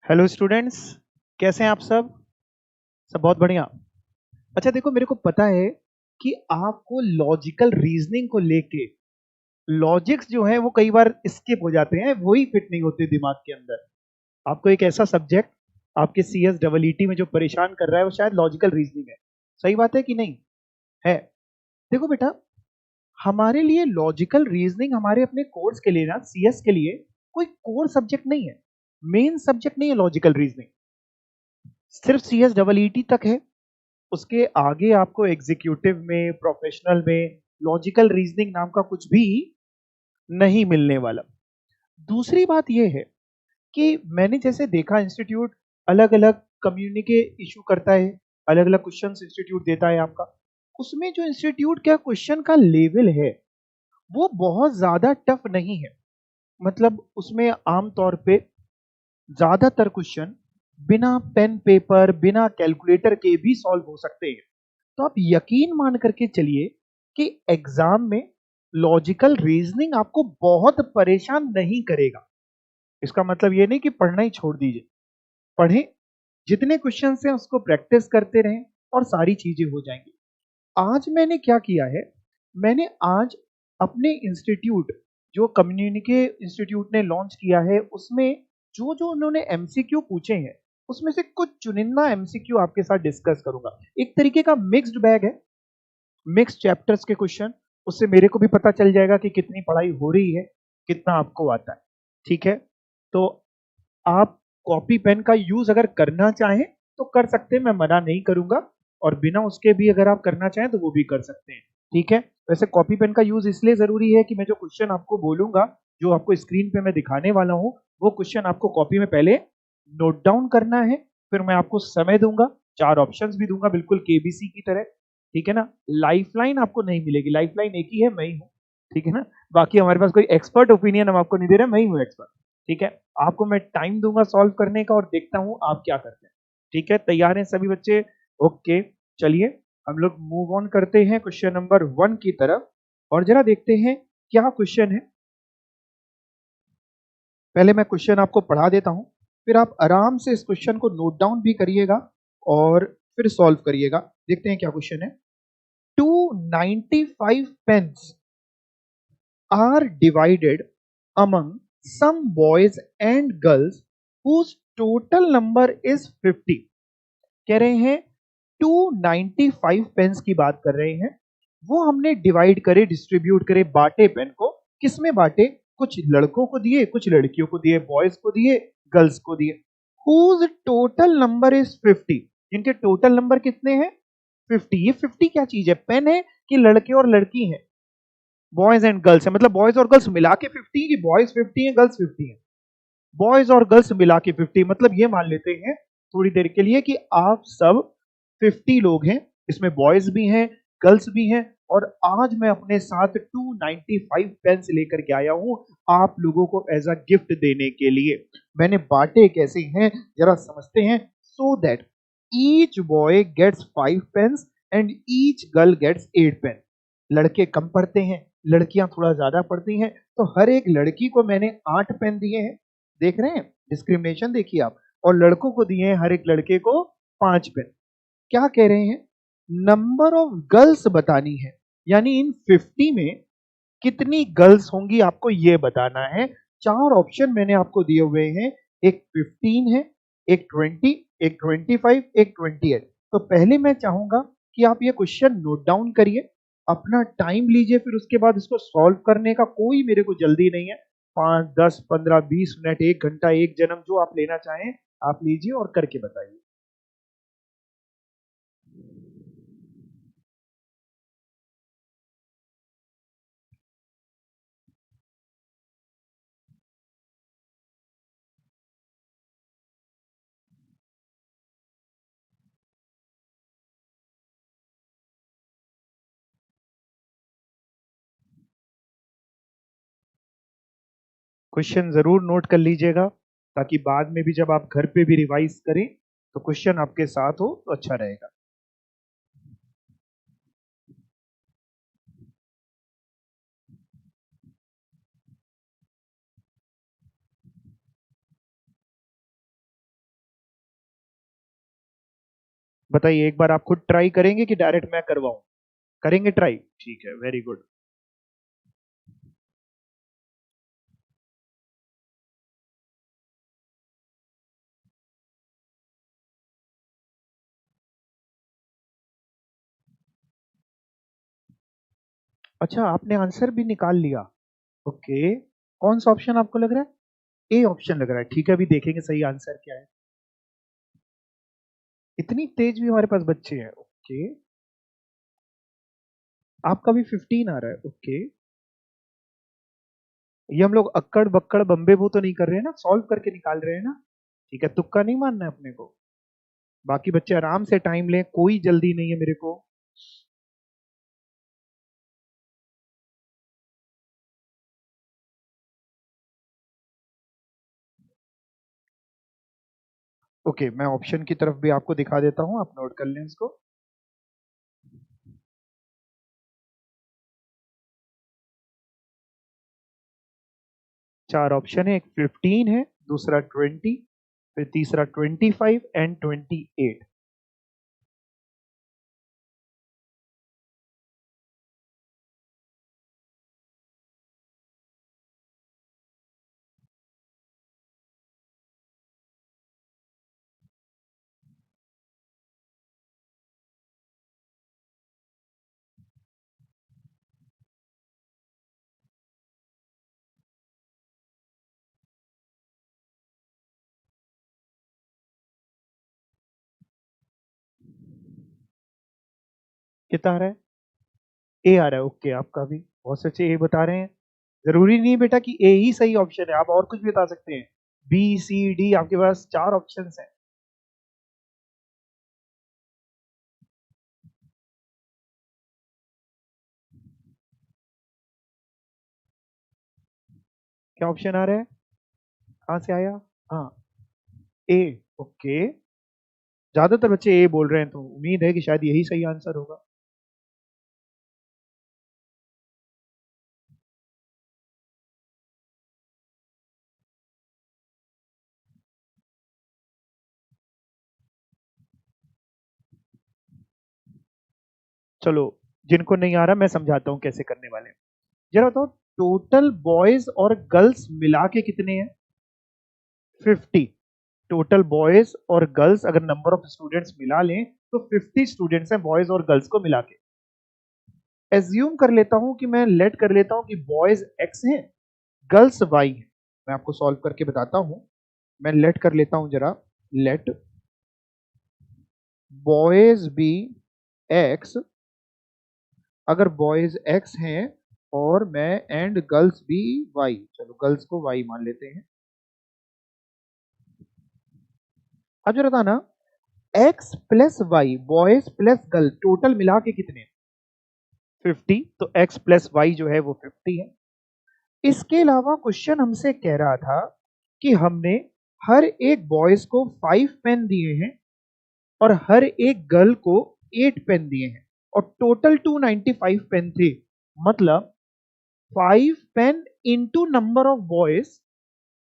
Hello students, कैसे हैं आप सब? सब बहुत बढ़िया। अच्छा देखो, मेरे को पता है कि आपको लॉजिकल रीजनिंग को लेके लॉजिक्स जो है वो कई बार स्किप हो जाते हैं, वही फिट नहीं होते दिमाग के अंदर। आपको एक ऐसा सब्जेक्ट आपके CS डबल ईटी में जो परेशान कर रहा है वो शायद लॉजिकल रीजनिंग है। सही बात है कि नहीं? है। देखो बेटा, हमारे लिए लॉजिकल रीजनिंग हमारे अपने कोर्स के लिए ना, CS के लिए कोई कोर सब्जेक्ट नहीं है, मेन सब्जेक्ट नहीं है लॉजिकल रीजनिंग। सिर्फ CS डबल ईटी तक है। उसके आगे आपको एग्जीक्यूटिव में, प्रोफेशनल में लॉजिकल रीजनिंग नाम का कुछ भी नहीं मिलने वाला। दूसरी बात यह है कि मैंने जैसे देखा, इंस्टीट्यूट अलग अलग कम्युनिके इशू करता है, अलग अलग क्वेश्चन इंस्टीट्यूट देता है आपका। उसमें जो इंस्टीट्यूट का क्वेश्चन का लेवल है वो बहुत ज्यादा टफ नहीं है। मतलब उसमें आमतौर पे ज्यादातर क्वेश्चन बिना पेन पेपर, बिना कैलकुलेटर के भी सॉल्व हो सकते हैं। तो आप यकीन मान करके चलिए कि एग्जाम में लॉजिकल रीजनिंग आपको बहुत परेशान नहीं करेगा। इसका मतलब ये नहीं कि पढ़ना ही छोड़ दीजिए, पढ़ें, जितने क्वेश्चन हैं उसको प्रैक्टिस करते रहें और सारी चीजें हो जाएंगी। आज मैंने क्या किया है, मैंने आज अपने इंस्टीट्यूट, जो कम्युनिके इंस्टीट्यूट ने लॉन्च किया है, उसमें जो जो उन्होंने एमसीक्यू पूछे हैं उसमें से कुछ चुनिंदा एमसीक्यू आपके साथ डिस्कस करूंगा। एक तरीके का मिक्स्ड बैग है, मिक्स चैप्टर्स के क्वेश्चन। उससे मेरे को भी पता चल जाएगा कि कितनी पढ़ाई हो रही है, कितना आपको आता है। ठीक है? तो आप कॉपी पेन का यूज अगर करना चाहें तो कर सकते हैं, मैं मना नहीं करूंगा। और बिना उसके भी अगर आप करना चाहें तो वो भी कर सकते हैं। ठीक है? वैसे कॉपी पेन का यूज इसलिए जरूरी है कि मैं जो क्वेश्चन आपको बोलूंगा, जो आपको स्क्रीन पे मैं दिखाने वाला हूं, वो क्वेश्चन आपको कॉपी में पहले नोट डाउन करना है। फिर मैं आपको समय दूंगा, 4 ऑप्शंस भी दूंगा, बिल्कुल केबीसी की तरह। ठीक है ना? लाइफलाइन आपको नहीं मिलेगी, लाइफलाइन एक ही है, मैं ही हूँ। ठीक है ना? बाकी हमारे पास कोई एक्सपर्ट ओपिनियन हम आपको नहीं दे रहे, मैं ही हूँ एक्सपर्ट। ठीक है? आपको मैं टाइम दूंगा सॉल्व करने का और देखता हूं आप क्या करते हैं। ठीक है? तैयार हैं सभी बच्चे? ओके, चलिए हम लोग मूव ऑन करते हैं क्वेश्चन नंबर 1 की तरफ और जरा देखते हैं क्या क्वेश्चन है। पहले मैं क्वेश्चन आपको पढ़ा देता हूं, फिर आप आराम से इस क्वेश्चन को नोट डाउन भी करिएगा और फिर सॉल्व करिएगा। देखते हैं क्या क्वेश्चन है। 295 pens are divided among some boys and girls whose total number is 50। कह रहे हैं 295 पेन्स की बात कर रहे हैं, वो हमने डिवाइड करे, डिस्ट्रीब्यूट करे, बांटे पेन को। किसमें बांटे? कुछ लड़कों को दिए, कुछ लड़कियों को दिए, बॉयज को दिए, गर्ल्स को दिए। whose total number is 50, जिनके टोटल नंबर कितने हैं? 50। ये 50 क्या चीज है? पेन है कि लड़के और लड़की हैं? बॉयज एंड गर्ल्स है, मतलब बॉयज और गर्ल्स मिला के 50 कि बॉयज 50 है गर्ल्स 50 है? बॉयज और गर्ल्स मिला के 50। मतलब ये मान लेते हैं थोड़ी देर के लिए कि आप सब 50 लोग हैं, इसमें बॉयज भी हैं, गर्ल्स भी हैं। और आज मैं अपने साथ 295 पेन्स लेकर के आया हूं आप लोगों को एज अ गिफ्ट देने के लिए। मैंने बांटे कैसे हैं जरा समझते हैं। So that each boy gets 5 pens and each girl gets 8 pen. लड़के कम पढ़ते हैं, लड़कियां थोड़ा ज्यादा पढ़ती हैं, तो हर एक लड़की को मैंने 8 पेन दिए हैं। देख रहे हैं डिस्क्रिमिनेशन? देखिए आप। और लड़कों को दिए हैं हर एक लड़के को 5 पेन। क्या कह रहे हैं? नंबर ऑफ गर्ल्स बतानी है, यानी इन 50 में कितनी गर्ल्स होंगी आपको ये बताना है। 4 ऑप्शन मैंने आपको दिए हुए हैं, एक 15 है, एक 20, एक 25, एक 28। तो पहले मैं चाहूंगा कि आप ये क्वेश्चन नोट डाउन करिए, अपना टाइम लीजिए, फिर उसके बाद इसको सॉल्व करने का कोई मेरे को जल्दी नहीं है। 5, 10, 15, 20 मिनट, 1 घंटा, 1 जन्म, जो आप लेना चाहें आप लीजिए और करके बताइए। क्वेश्चन जरूर नोट कर लीजिएगा, ताकि बाद में भी जब आप घर पे भी रिवाइज करें तो क्वेश्चन आपके साथ हो तो अच्छा रहेगा। बताइए, एक बार आप खुद ट्राई करेंगे कि डायरेक्ट मैं करवाऊं? करेंगे ट्राई, ठीक है, वेरी गुड। अच्छा, आपने आंसर भी निकाल लिया। ओके, कौन सा ऑप्शन आपको लग रहा है? ए ऑप्शन लग रहा है, ठीक है, अभी देखेंगे सही आंसर क्या है। इतनी तेज भी हमारे पास बच्चे हैं, ओके। आपका भी 15 आ रहा है, ओके। ये हम लोग अक्कड़ बक्कड़ बम्बे बू तो नहीं कर रहे हैं ना, सॉल्व करके निकाल रहे हैं ना? ठीक है, तुक्का नहीं मानना है अपने को। बाकी बच्चे आराम से टाइम लें, कोई जल्दी नहीं है मेरे को। ओके, मैं ऑप्शन की तरफ भी आपको दिखा देता हूं, आप नोट कर लें इसको। चार ऑप्शन है, एक 15 है, दूसरा 20, फिर तीसरा 25 एंड 28। कितना आ रहा है? ए आ रहा है, ओके, आपका भी बहुत से अच्छे ए बता रहे हैं। जरूरी नहीं बेटा कि ए ही सही ऑप्शन है, आप और कुछ भी बता सकते हैं। बी सी डी, आपके पास चार ऑप्शन हैं। क्या ऑप्शन आ रहा है? कहाँ से आया? हाँ, ए, ओके। ज्यादातर बच्चे ए बोल रहे हैं, तो उम्मीद है कि शायद यही सही आंसर होगा। चलो, जिनको नहीं आ रहा मैं समझाता हूँ कैसे करने वाले हैं। जरा बताओ, टोटल बॉयज और गर्ल्स मिला के कितने हैं? 50। टोटल बॉयज और गर्ल्स अगर नंबर ऑफ स्टूडेंट्स मिला लें तो 50 स्टूडेंट्स हैं बॉयज और गर्ल्स को मिला के। एज्यूम कर लेता हूं कि मैं लेट कर लेता हूं कि बॉयज एक्स हैं, गर्ल्स वाई हैं। मैं आपको सॉल्व करके बताता हूं। मैं लेट कर लेता हूं जरा। लेट बॉयज बी एक्स, अगर बॉयज एक्स हैं और मैं एंड गर्ल्स भी वाई, चलो गर्ल्स को वाई मान लेते हैं। अब जरा था ना, x plus y, boys plus girl, total मिला के कितने? 50, तो एक्स प्लस वाई जो है वो 50 है। इसके अलावा क्वेश्चन हमसे कह रहा था कि हमने हर एक बॉयज को 5 पेन दिए हैं और हर एक गर्ल को 8 पेन दिए हैं, और टोटल 295 पेन थे। मतलब 5 pen into number of boys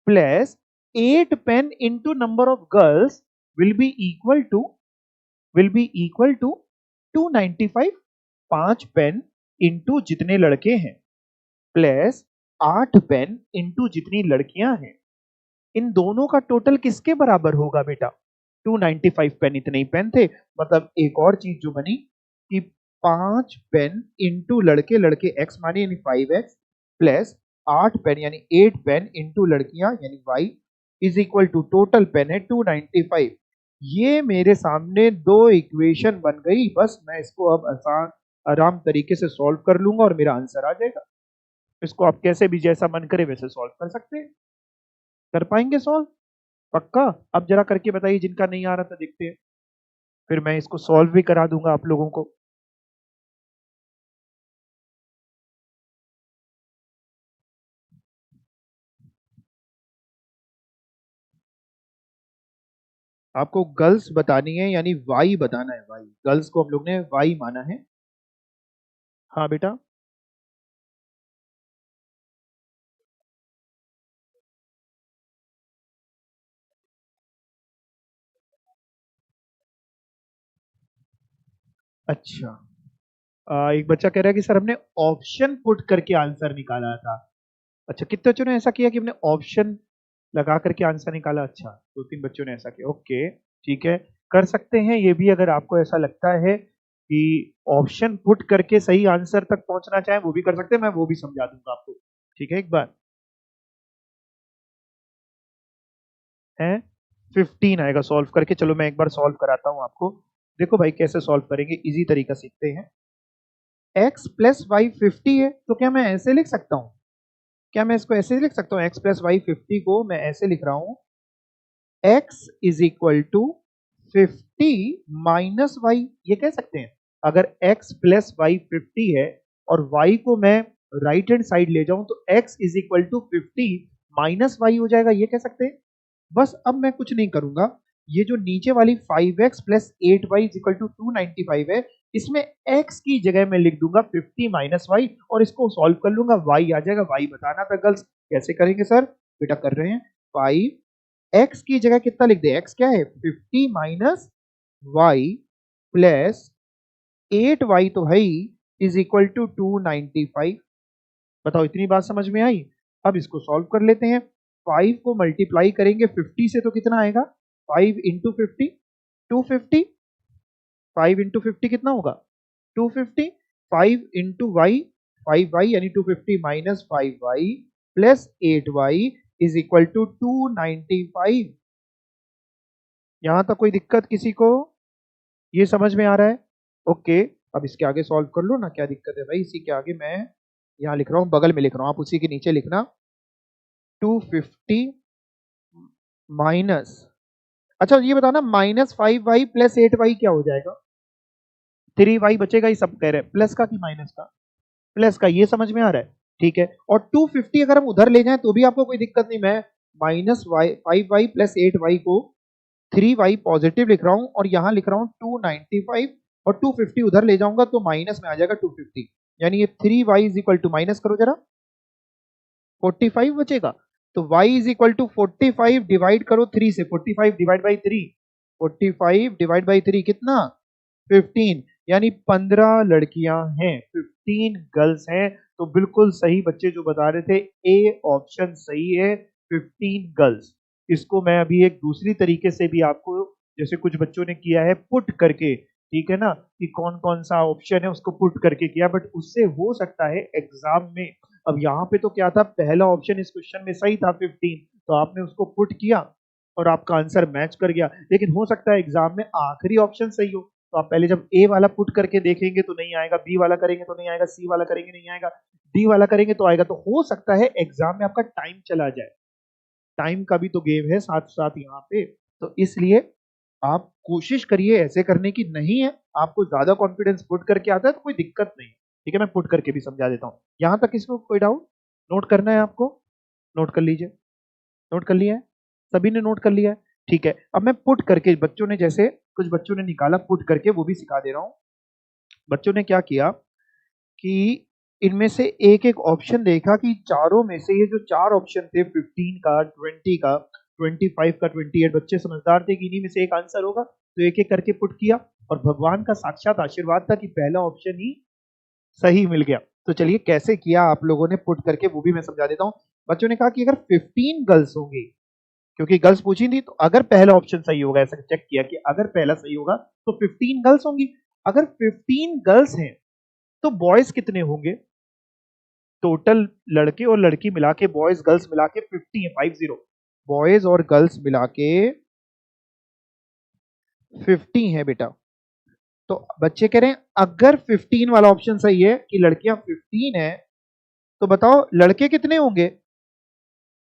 plus 8 pen into number of girls will be equal to will be equal to 295। 5 pen into जितने लड़के हैं प्लस 8 पेन इंटू जितनी लड़कियां हैं, इन दोनों का टोटल किसके बराबर होगा बेटा? 295 पेन, इतने ही पेन थे। मतलब एक और चीज जो बनी कि 5 पेन इंटू लड़के, लड़के एक्स माने यानी 5x, प्लस 8 पेन यानी 8 पेन इंटू लड़कियां यानी y is equal to total pen है 295। ये मेरे सामने दो इक्वेशन बन गई, बस मैं इसको अब आसान आराम तरीके से सॉल्व कर लूंगा और मेरा आंसर आ जाएगा। इसको आप कैसे भी जैसा मन करे वैसे सॉल्व कर सकते हैं। कर पाएंगे सॉल्व? पक्का? अब जरा करके बताइए, जिनका नहीं आ रहा था देखते हैं, फिर मैं इसको सॉल्व भी करा दूंगा आप लोगों को। आपको गर्ल्स बतानी है यानी वाई बताना है, वाई, गर्ल्स को हम लोग ने वाई माना है। हाँ बेटा। अच्छा, एक बच्चा कह रहा है कि सर हमने ऑप्शन पुट करके आंसर निकाला था। अच्छा, कितने बच्चों ने ऐसा किया कि हमने ऑप्शन लगा करके आंसर निकाला? अच्छा, दो तीन बच्चों ने ऐसा किया। ओके, ठीक है, कर सकते हैं ये भी। अगर आपको ऐसा लगता है कि ऑप्शन पुट करके सही आंसर तक पहुंचना चाहे वो भी कर सकते हैं, मैं वो भी समझा दूंगा आपको। ठीक है, एक बार है 15 आएगा सॉल्व करके। चलो मैं एक बार सॉल्व कराता हूं आपको। देखो भाई, कैसे सॉल्व करेंगे, इजी तरीका सीखते हैं। x प्लस वाई 50 है, तो क्या मैं ऐसे लिख सकता हूं? क्या मैं इसको ऐसे लिख सकता हूँ? x प्लस वाई 50 को मैं ऐसे लिख रहा हूं, x is equal to 50 minus y, ये कह सकते हैं। अगर x प्लस वाई 50 है और y को मैं राइट हैंड साइड ले जाऊं तो x is equal to 50 minus y हो जाएगा, ये कह सकते हैं। बस अब मैं कुछ नहीं करूंगा, ये जो नीचे वाली 5x plus 8y is equal to 295 है, इसमें x की जगह मैं लिख दूंगा 50 माइनस वाई और इसको सॉल्व कर लूंगा, y आ जाएगा। y बताना था गर्ल्स, कैसे करेंगे सर? बेटा कर रहे हैं, 5 x की जगह कितना लिख दे? x क्या है? 50 माइनस वाई प्लस 8y तो है ही, इज इक्वल टू 295। बताओ, इतनी बात समझ में आई? अब इसको सॉल्व कर लेते हैं। 5 को मल्टीप्लाई करेंगे 50 से तो कितना आएगा? 5 इंटू 50 250। 5 इंटू 50 कितना होगा? 250। 5 इंटू वाई 5y यानी 250 minus 5y plus 8y is equal to 295। यहां तक कोई दिक्कत किसी को? ये समझ में आ रहा है? ओके, अब इसके आगे सॉल्व कर लो ना, क्या दिक्कत है भाई? इसी के आगे मैं यहाँ लिख रहा हूँ, बगल में लिख रहा हूँ, आप उसी के नीचे लिखना 250 माइनस, अच्छा ये बताना, माइनस 5y प्लस 8y क्या हो जाएगा? 3y बचेगा, ये सब कह रहे हैं, प्लस का कि माइनस का? प्लस का, ये समझ में आ रहा है? ठीक है, और 250 अगर हम उधर ले जाएं तो भी आपको कोई दिक्कत नहीं। मैं minus Y 5y plus 8y को 3y पॉजिटिव लिख रहा हूं और यहां लिख रहा हूं 295, और 250 उधर ले जाऊंगा तो माइनस में आ जाएगा 250, यानी ये 3y is equal to, minus करो जरा, 45 बचेगा। तो y is equal to 45 divide करो 3 से, 45 डिवाइड बाई 3, 45 डिवाइड बाई 3 कितना? 15, यानी 15 लड़कियां हैं, 15 गर्ल्स हैं। तो बिल्कुल सही बच्चे जो बता रहे थे, ए ऑप्शन सही है, 15 गर्ल्स। इसको मैं अभी एक दूसरी तरीके से भी आपको, जैसे कुछ बच्चों ने किया है पुट करके, ठीक है ना, कि कौन कौन सा ऑप्शन है उसको पुट करके किया, बट उससे हो सकता है एग्जाम में। अब यहाँ पे तो क्या था, पहला ऑप्शन इस क्वेश्चन में सही था 15, तो आपने उसको पुट किया और आपका आंसर मैच कर गया। लेकिन हो सकता है एग्जाम में आखिरी ऑप्शन सही हो, तो आप पहले जब ए वाला पुट करके देखेंगे तो नहीं आएगा, बी वाला करेंगे तो नहीं आएगा, सी वाला करेंगे नहीं आएगा, डी वाला करेंगे तो आएगा। तो हो सकता है एग्जाम में आपका टाइम चला जाए, टाइम का भी तो गेम है साथ साथ यहाँ पे। तो इसलिए आप कोशिश करिए ऐसे करने की। नहीं है आपको ज्यादा कॉन्फिडेंस पुट करके आता है तो कोई दिक्कत नहीं, ठीक है, मैं पुट करके भी समझा देता हूँ। यहां तक इसको कोई डाउट? नोट करना है आपको? नोट कर लीजिए। नोट कर लिया है? सभी ने नोट कर लिया है? ठीक है, अब मैं पुट करके, बच्चों ने जैसे कुछ बच्चों ने निकाला पुट करके, वो भी सिखा दे रहा हूं। बच्चों ने क्या किया कि इनमें से एक एक ऑप्शन देखा कि चारों में से ये जो चार ऑप्शन थे, 15 का, 20 का, 25 का, 28, बच्चे समझदार थे कि इन्हीं में से एक आंसर होगा, तो एक एक करके पुट किया और भगवान का साक्षात आशीर्वाद था कि पहला ऑप्शन ही सही मिल गया। तो चलिए कैसे किया आप लोगों ने पुट करके, वो भी मैं समझा देता हूँ। बच्चों ने कहा कि अगर 15 गर्ल्स होंगी, क्योंकि गर्ल्स पूछी थी, तो अगर पहला ऑप्शन सही होगा, ऐसा चेक किया कि अगर पहला सही होगा तो 15 गर्ल्स होंगी। अगर 15 गर्ल्स हैं तो बॉयज कितने होंगे? टोटल लड़के और लड़की मिला के, बॉयज गर्ल्स मिला के 50 है, 50, बॉयज और गर्ल्स मिला के 50 है बेटा। तो बच्चे कह रहे हैं अगर 15 वाला ऑप्शन सही है कि लड़कियां 15 है, तो बताओ लड़के कितने होंगे?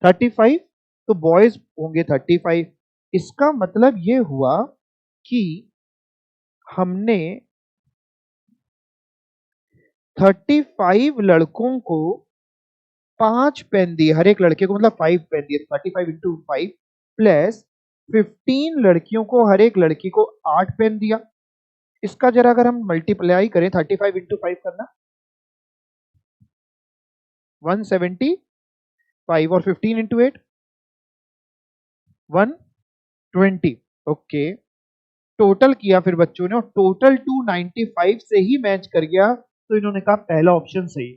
35, तो बॉयज होंगे 35। इसका मतलब ये हुआ कि हमने 35 लड़कों को 5 पेन दिए, हर एक लड़के को मतलब 5 पेन दिए, 35 इंटू 5 प्लस 15 लड़कियों को हर एक लड़की को 8 पेन दिया। इसका जरा अगर हम मल्टीप्लाई करें, 35 इंटू 5 करना, 175, और 15 इंटू 8 120। ओके, टोटल किया फिर बच्चों ने, और टोटल 295 से ही मैच कर गया, तो इन्होंने कहा पहला ऑप्शन सही।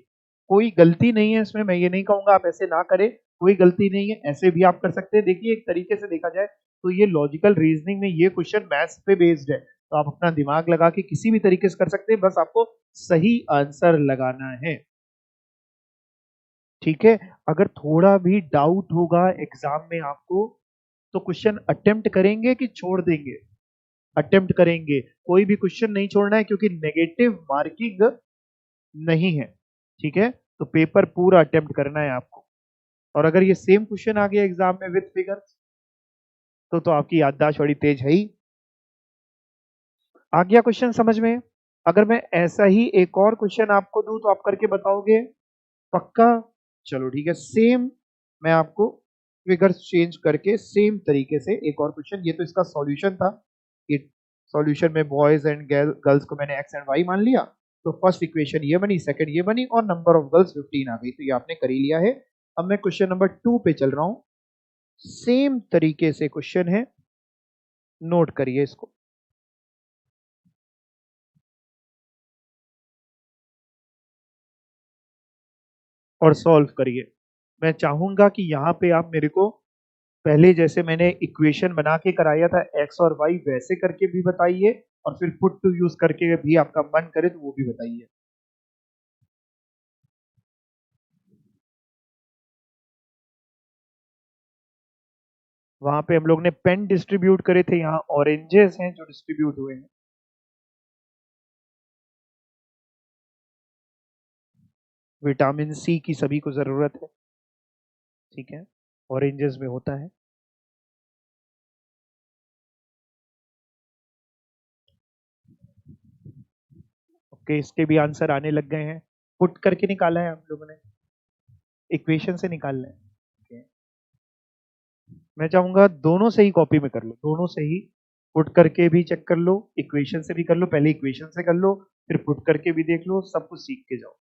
कोई गलती नहीं है इसमें, मैं ये नहीं कहूंगा आप ऐसे ना करें, कोई गलती नहीं है, ऐसे भी आप कर सकते हैं। देखिए एक तरीके से देखा जाए तो ये लॉजिकल रीजनिंग में ये क्वेश्चन मैथ्स पे बेस्ड है, तो आप अपना दिमाग लगा के किसी भी तरीके से कर सकते हैं, बस आपको सही आंसर लगाना है। ठीक है, अगर थोड़ा भी डाउट होगा एग्जाम में आपको, तो क्वेश्चन अटेम्प्ट करेंगे कि छोड़ देंगे? अटेम्प्ट करेंगे, कोई भी क्वेश्चन नहीं छोड़ना है, क्योंकि नेगेटिव मार्किंग नहीं है। ठीक है, तो पेपर पूरा अटेम्प्ट करना है आपको। और अगर ये सेम क्वेश्चन आ गया एग्जाम में विद फिगर्स, तो आपकी याददाश्त बड़ी तेज है ही। आ गया क्वेश्चन समझ में? अगर मैं ऐसा ही एक और क्वेश्चन आपको दूं तो आप करके बताओगे? पक्का? चलो ठीक है, सेम मैं आपको फिगर्स चेंज करके सेम तरीके से एक और क्वेश्चन, ये तो इसका सॉल्यूशन था, ये सॉल्यूशन में बॉयज एंड गर्ल्स को मैंने एक्स एंड वाई मान लिया, तो फर्स्ट इक्वेशन ये बनी, सेकंड ये बनी, और नंबर ऑफ गर्ल्स 15 आ गई, तो ये आपने कर ही लिया है। अब मैं क्वेश्चन नंबर 2 पे चल रहा हूं, सेम तरीके से क्वेश्चन है, नोट करिए इसको। और सॉल्व करिए। मैं चाहूंगा कि यहाँ पे आप मेरे को पहले जैसे मैंने इक्वेशन बना के कराया था एक्स और वाई, वैसे करके भी बताइए, और फिर पुट टू यूज करके भी आपका मन करे तो वो भी बताइए। वहां पे हम लोग ने पेन डिस्ट्रीब्यूट करे थे, यहाँ ऑरेंजेस हैं जो डिस्ट्रीब्यूट हुए हैं। विटामिन सी की सभी को जरूरत है, ठीक है, ऑरेंजेस में होता है। ओके, इसके भी आंसर आने लग गए हैं, पुट करके निकाला है हम लोगों ने, इक्वेशन से निकालना है। Okay. मैं चाहूंगा दोनों से ही कॉपी में कर लो, दोनों से ही पुट करके भी चेक कर लो, इक्वेशन से भी कर लो, पहले इक्वेशन से कर लो, फिर पुट करके भी देख लो, सब कुछ सीख के जाओ।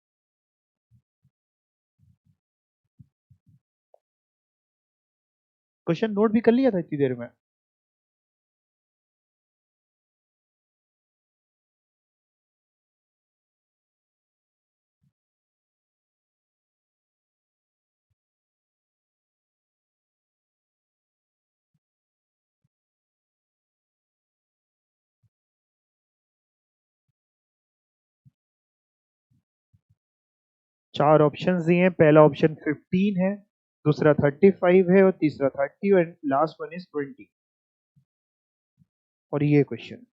क्वेश्चन नोट भी कर लिया था इतनी देर में? 4 ऑप्शन दिए हैं, पहला ऑप्शन 15 है, दूसरा 35 है, और तीसरा 30, और लास्ट वन इज 20। और ये क्वेश्चन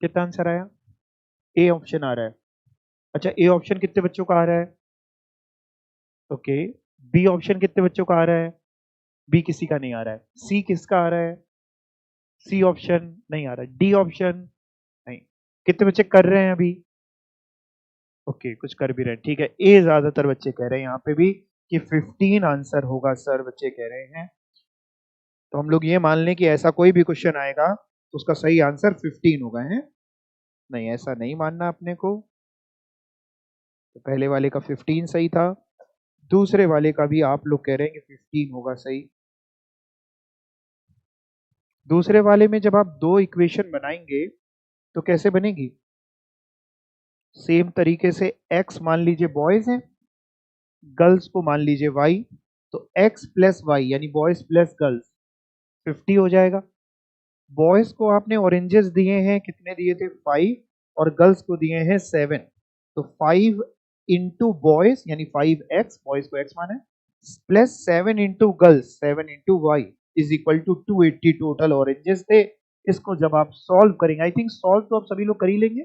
कितना आंसर आया? ए ऑप्शन आ रहा है। अच्छा, ए ऑप्शन कितने बच्चों का आ रहा है? ओके, बी ऑप्शन कितने बच्चों का आ रहा है? बी किसी का नहीं आ रहा है। सी किसका आ रहा है? सी ऑप्शन नहीं आ रहा है। डी ऑप्शन नहीं। कितने बच्चे कर रहे हैं अभी? ओके, कुछ कर भी रहे हैं, ठीक है। ए ज्यादातर बच्चे कह रहे हैं यहाँ पे भी कि 15 आंसर होगा सर, बच्चे कह रहे हैं। तो हम लोग ये मान लें कि ऐसा कोई भी क्वेश्चन आएगा तो उसका सही आंसर 15 होगा, है? नहीं, ऐसा नहीं मानना अपने को। तो पहले वाले का 15 सही था, दूसरे वाले का भी आप लोग कह रहे हैं कि 15 होगा सही। दूसरे वाले में जब आप दो इक्वेशन बनाएंगे तो कैसे बनेगी? सेम तरीके से x मान लीजिए बॉयज हैं, गर्ल्स को मान लीजिए y, तो x प्लस वाई यानी बॉयज प्लस गर्ल्स 50 हो जाएगा। बॉयज को आपने ऑरेंजेस दिए हैं, कितने दिए थे? 5, और गर्ल्स को दिए हैं 7, तो 5 इंटू बॉयज यानी 5x, बॉयज को x माना है, plus 7 into girls 7 into y is equal to 280 total oranges थे। इसको जब आप सॉल्व करेंगे, आई थिंक सॉल्व तो आप सभी लोग कर ही लेंगे,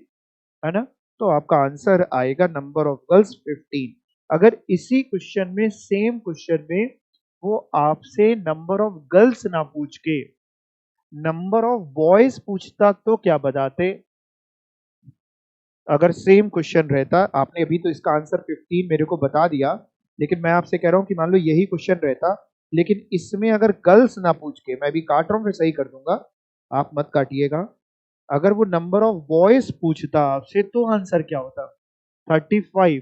है ना। तो आपका आंसर आएगा नंबर ऑफ गर्ल्स 15। अगर इसी क्वेश्चन में, सेम क्वेश्चन में, वो आपसे नंबर ऑफ गर्ल्स ना पूछ के नंबर ऑफ बॉयज पूछता तो क्या बताते? अगर सेम क्वेश्चन रहता, आपने अभी तो इसका आंसर 15 मेरे को बता दिया, लेकिन मैं आपसे कह रहा हूं कि मान लो यही क्वेश्चन रहता, लेकिन इसमें अगर गर्ल्स ना पूछ के, मैं भी काट रहा हूं फिर सही कर दूंगा, आप मत काटिएगा, अगर वो नंबर ऑफ बॉयज पूछता आपसे तो आंसर क्या होता? 35।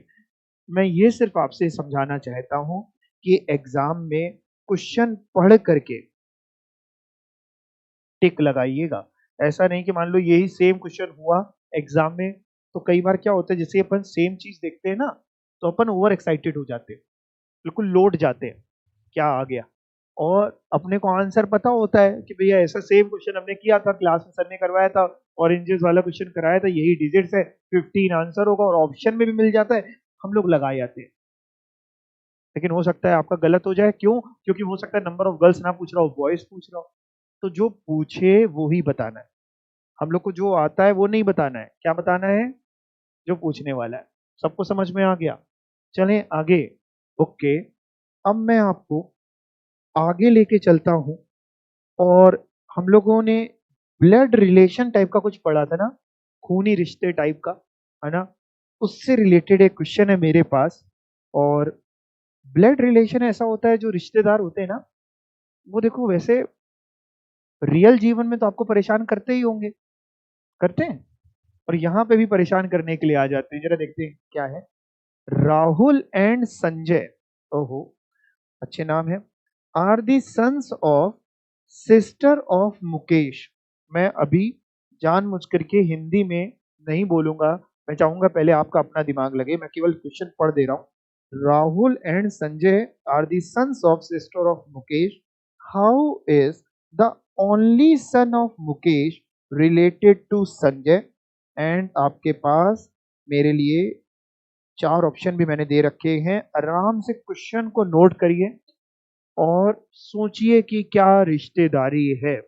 मैं ये सिर्फ आपसे समझाना चाहता हूं कि एग्जाम में क्वेश्चन पढ़ करके टिक लगाइएगा। ऐसा नहीं कि मान लो यही सेम क्वेश्चन हुआ एग्जाम में, तो कई बार क्या होता है, जैसे अपन सेम चीज देखते हैं ना, तो अपन ओवर एक्साइटेड हो जाते हैं, बिल्कुल लोट जाते हैं, क्या आ गया, और अपने को आंसर पता होता है कि भैया ऐसा सेम क्वेश्चन हमने किया था, क्लास में सर ने करवाया था, ऑरेंजेस वाला क्वेश्चन कराया था, यही डिजिट्स है, 15 आंसर होगा, और ऑप्शन में भी मिल जाता है, हम लोग लगा जाते हैं। लेकिन हो सकता है आपका गलत हो जाए, क्यों? क्योंकि हो सकता है नंबर ऑफ गर्ल्स ना पूछ रहा हो, बॉयज पूछ रहा हो। तो जो पूछे वो ही बताना है। हम लोग को जो आता है वो नहीं बताना है, क्या बताना है? जो पूछने वाला है। सबको समझ में आ गया? चलें आगे। ओके, अब मैं आपको आगे लेके चलता हूं, और हम लोगों ने ब्लड रिलेशन टाइप का कुछ पढ़ा था ना, खूनी रिश्ते टाइप का, है ना। उससे रिलेटेड एक क्वेश्चन है मेरे पास। और ब्लड रिलेशन ऐसा होता है, जो रिश्तेदार होते हैं ना, वो देखो वैसे रियल जीवन में तो आपको परेशान करते ही होंगे, करते हैं, और यहाँ पे भी परेशान करने के लिए आ जाते हैं। जरा देखते हैं क्या है। राहुल एंड संजय, ओहो, अच्छे नाम है, are the sons of sister of Mukesh. मैं अभी जानबूझ करके हिंदी में नहीं बोलूंगा, मैं चाहूंगा पहले आपका अपना दिमाग लगे, मैं केवल क्वेश्चन पढ़ दे रहा हूं। Rahul and Sanjay are the sons of sister of Mukesh. How is the only son of Mukesh related to Sanjay? And आपके पास मेरे लिए 4 ऑप्शन भी मैंने दे रखे हैं, आराम से क्वेश्चन को नोट करिए और सोचिए कि क्या रिश्तेदारी है,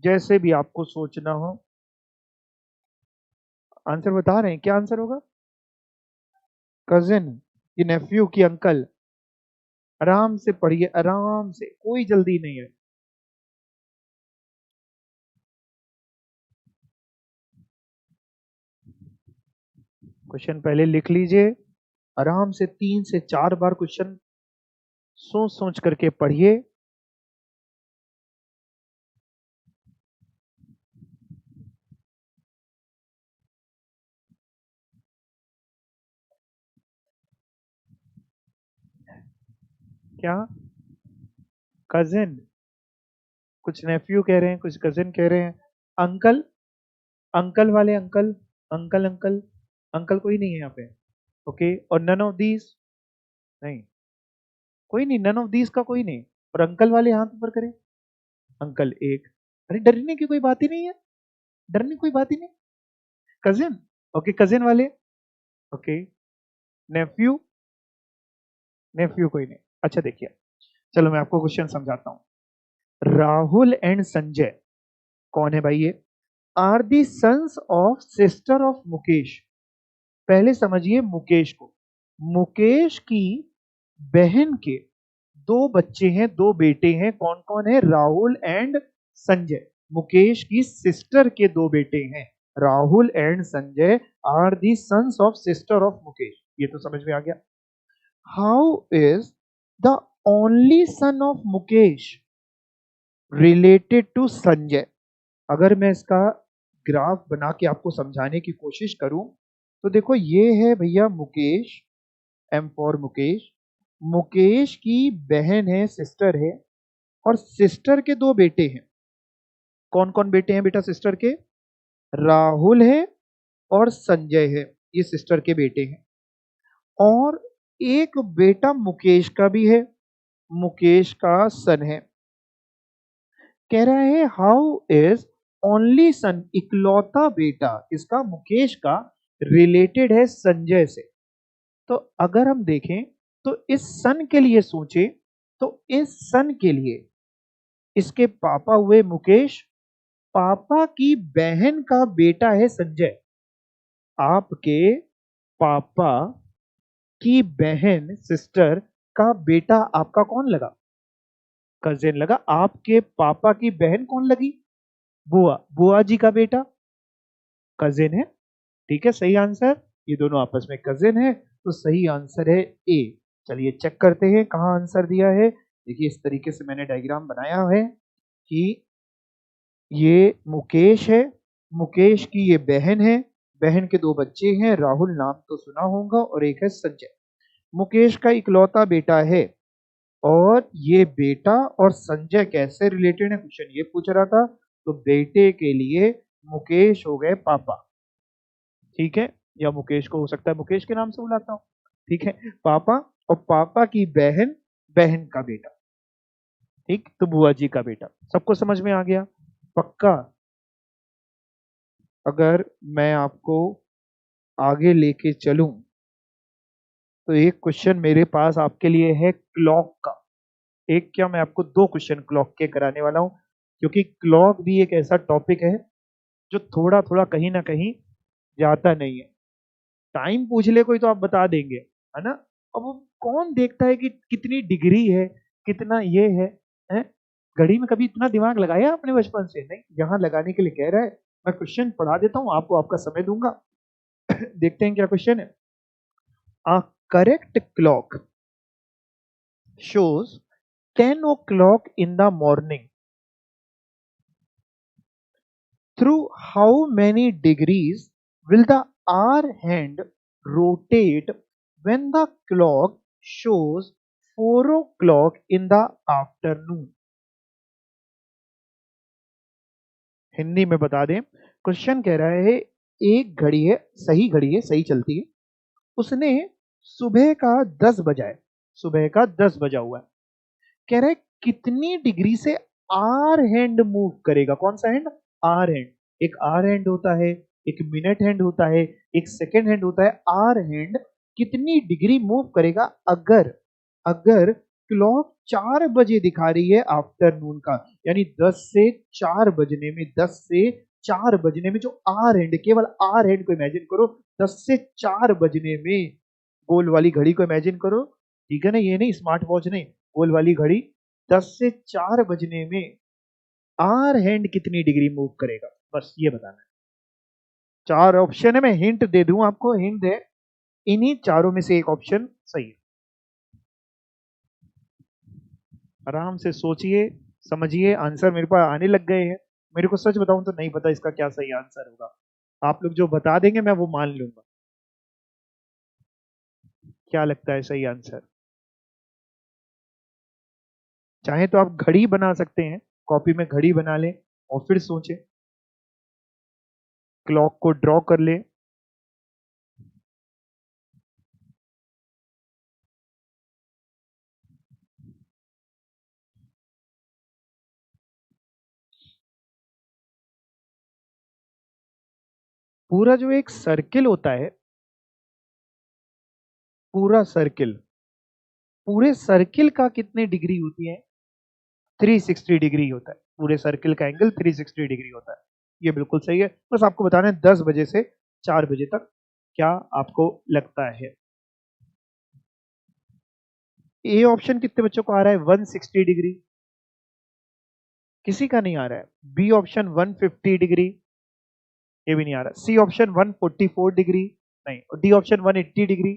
जैसे भी आपको सोचना हो। आंसर बता रहे हैं, क्या आंसर होगा? कजिन कि नेफ्यू की अंकल? आराम से पढ़िए, आराम से, कोई जल्दी नहीं है। क्वेश्चन पहले लिख लीजिए, आराम से 3 से 4 बार क्वेश्चन सोच सोच करके पढ़िए। क्या? कजिन? कुछ नेफ्यू कह रहे हैं, कुछ कजिन कह रहे हैं। अंकल? अंकल वाले अंकल, अंकल अंकल, अंकल कोई नहीं है यहाँ पे। ओके, और नन ऑफ दीज? नहीं, कोई नहीं, नन ऑफ दीज का कोई नहीं। और अंकल वाले हाथ ऊपर करें। अंकल एक। अरे डरने की कोई बात ही नहीं है, डरने की कोई बात ही नहीं। कजिन? ओके, कजिन वाले। ओके, नेफ्यू? नेफ्यू कोई नहीं। अच्छा देखिए, चलो मैं आपको क्वेश्चन समझाता हूँ। राहुल एंड संजय कौन है भाई? ये are the sons of sister of Mukesh. पहले समझिए मुकेश को। मुकेश की बहन के 2 बच्चे हैं, 2 बेटे हैं, कौन कौन है? राहुल एंड संजय। मुकेश की सिस्टर के 2 बेटे हैं, Rahul and Sanjay are the sons of sister of Mukesh. ये तो समझ में आ गया। How is the only son of Mukesh related to Sanjay? अगर मैं इसका ग्राफ बना के आपको समझाने की कोशिश करूं, तो देखो ये है भैया मुकेश, एम फॉर मुकेश। मुकेश की बहन है, सिस्टर है, और सिस्टर के 2 बेटे हैं। कौन कौन बेटे हैं बेटा सिस्टर के? राहुल है और संजय है, ये सिस्टर के बेटे हैं। और एक बेटा मुकेश का भी है, मुकेश का सन है। कह रहा है हाउ इज ओनली सन, इकलौता बेटा इसका, मुकेश का, रिलेटेड है संजय से। तो अगर हम देखें तो इस सन के लिए सोचे, तो इस सन के लिए इसके पापा हुए मुकेश, पापा की बहन का बेटा है संजय। आपके पापा की बहन सिस्टर का बेटा आपका कौन लगा? कजिन लगा। आपके पापा की बहन कौन लगी? बुआ। बुआ जी का बेटा कजिन है। ठीक है, सही आंसर। ये दोनों आपस में कजिन है, तो सही आंसर है ए। चलिए चेक करते हैं कहाँ आंसर दिया है। देखिए इस तरीके से मैंने डायग्राम बनाया है कि ये मुकेश है, मुकेश की ये बहन है, बहन के दो बच्चे हैं, राहुल नाम तो सुना होगा, और एक है संजय। मुकेश का इकलौता बेटा है, और ये बेटा और संजय कैसे रिलेटेड है, क्वेश्चन ये पूछ रहा था। तो बेटे के लिए मुकेश हो गए पापा। ठीक है, या मुकेश को हो सकता है मुकेश के नाम से बुलाता हूं। ठीक है, पापा, और पापा की बहन, बहन का बेटा। ठीक, तो बुआ जी का बेटा। सबको समझ में आ गया? पक्का? अगर मैं आपको आगे लेके चलूं तो एक क्वेश्चन मेरे पास आपके लिए है क्लॉक का। एक क्या, मैं आपको दो क्वेश्चन क्लॉक के कराने वाला हूं, क्योंकि क्लॉक भी एक ऐसा टॉपिक है जो थोड़ा थोड़ा कहीं ना कहीं जाता नहीं है। टाइम पूछ ले कोई तो आप बता देंगे, है ना? अब वो कौन देखता है कि कितनी डिग्री है, कितना ये है? घड़ी में कभी इतना दिमाग लगाया आपने बचपन से? नहीं, यहाँ लगाने के लिए कह रहा है। मैं क्वेश्चन पढ़ा देता हूँ आपको, आपका समय दूंगा। देखते हैं क्या क्वेश्चन है। A correct clock shows 10 o'clock in the morning. Through how many degrees will the hour hand rotate when the clock shows 4 o'clock in the afternoon? Hindi में बता दें, क्वेश्चन कह रहा है एक घड़ी है, सही घड़ी है, सही चलती है, उसने सुबह का 10 बजा है, सुबह का 10 बजा हुआ है। कह रहा है कितनी डिग्री से आर हैंड मूव करेगा। कौन सा हैंड? Hour hand. एक आर हैंड होता है, एक मिनट हैंड होता है, एक सेकेंड हैंड होता है। आर हैंड कितनी डिग्री मूव करेगा अगर अगर क्लॉक 4 बजे दिखा रही है आफ्टरनून का, यानी 10 से 4 बजने में, 10 से 4 बजने में जो आर हैंड, केवल आर हैंड को इमेजिन करो, 10 से 4 बजने में गोल वाली घड़ी को इमेजिन करो। ठीक है ना, ये नहीं स्मार्ट वॉच नहीं, गोल वाली घड़ी। 10 से 4 बजने में आर हैंड कितनी डिग्री मूव करेगा, बस ये बताना है। चार ऑप्शन है, मैं हिंट दे दूं आपको, हिंट है इन्हीं चारों में से एक ऑप्शन सही है। आराम से सोचिए, समझिए, आंसर मेरे पास आने लग गए हैं। मेरे को सच बताऊं तो नहीं पता इसका क्या सही आंसर होगा। आप लोग जो बता देंगे मैं वो मान लूंगा। क्या लगता है सही आंसर? चाहे तो आप घड़ी बना सकते हैं, कॉपी में घड़ी बना लें और फिर सोचें, क्लॉक को ड्रॉ कर लें। पूरा जो एक सर्किल होता है, पूरा सर्किल, पूरे सर्किल का कितनी डिग्री होती है? 360 डिग्री होता है। पूरे सर्किल का एंगल 360 डिग्री होता है। ये बिल्कुल सही है। बस आपको बताना है 10 बजे से 4 बजे तक क्या आपको लगता है। ए ऑप्शन कितने बच्चों को आ रहा है? 160 डिग्री। किसी का नहीं आ रहा है। बी ऑप्शन 150 डिग्री, ये भी नहीं आ रहा। सी ऑप्शन 144 डिग्री, नहीं। और डी ऑप्शन 180 डिग्री